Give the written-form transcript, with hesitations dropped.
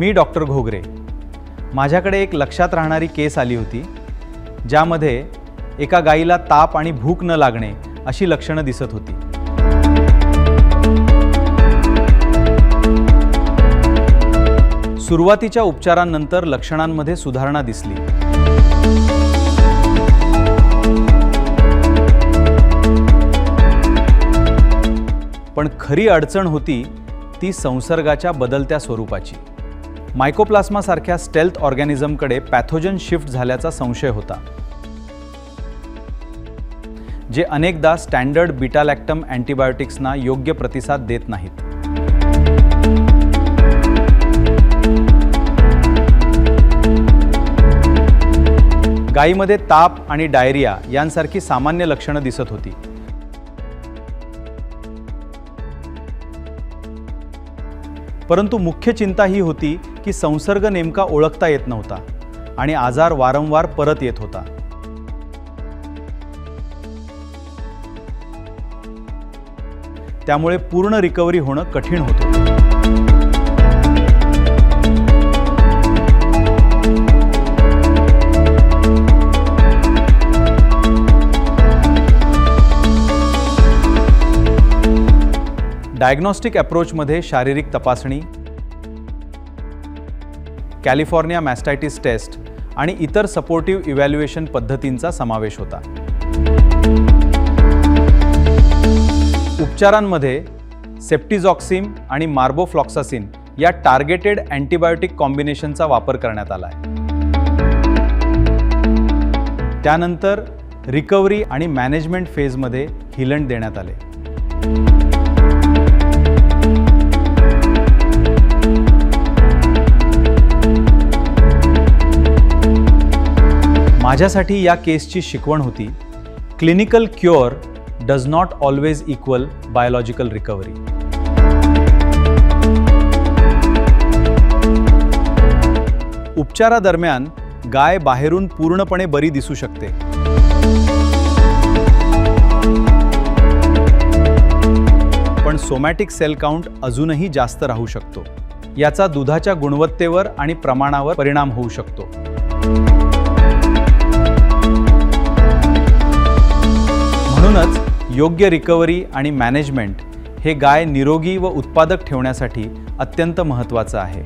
मी doctor Ghogre. माझ्याकडे एक लक्षात राहणारी केस आली होती, ज्यामध्ये एका गाईला ताप आणि भूक न लागणे अशी लक्षणं दिसत होती. सुरुवातीच्या उपचारांनंतर लक्षणांमध्ये सुधारणा दिसली. पण खरी अडचण होती ती संसर्गाच्या बदलत्या स्वरूपाची. मायकोप्लास्मासारख्या स्टेल्थ ऑर्गॅनिझमकडे पॅथोजन शिफ्ट झाल्याचा संशय होता, जे अनेकदा स्टँडर्ड बीटा लॅक्टम अँटीबायोटिक्सना योग्य प्रतिसाद देत नाहीत. गायीमध्ये ताप आणि डायरिया यांसारखी सामान्य लक्षणं दिसत होती. परंतु मुख्य चिंता ही होती की संसर्ग नेमका ओळखता येत नव्हता आणि आजार वारंवार परत येत होता. त्यामुळे पूर्ण रिकव्हरी होणं कठीण होतं. डायग्नोस्टिक अप्रोचमध्ये शारीरिक तपासणी, कॅलिफोर्निया मॅस्टायटिस टेस्ट आणि इतर सपोर्टिव्ह इव्हॅल्युएशन पद्धतींचा समावेश होता. उपचारांमध्ये सेफ्टिझॉक्सिम आणि मार्बोफ्लॉक्सासिन या टार्गेटेड अँटीबायोटिक कॉम्बिनेशनचा वापर करण्यात आला आहे. त्यानंतर रिकव्हरी आणि मॅनेजमेंट फेजमध्ये हिलंट देण्यात आले. माझ्यासाठी या केसची शिकवण होती, clinical cure does not always equal biological recovery. उपचारादरम्यान गाय बाहेरून पूर्णपणे बरी दिसू शकते, पण सोमॅटिक सेल काउंट अजूनही जास्त राहू शकतो. याचा दुधाच्या गुणवत्तेवर आणि प्रमाणावर परिणाम होऊ शकतो. म्हणूनच योग्य रिकव्हरी आणि मॅनेजमेंट हे गाय निरोगी व उत्पादक ठेवण्यासाठी अत्यंत महत्त्वाचं आहे.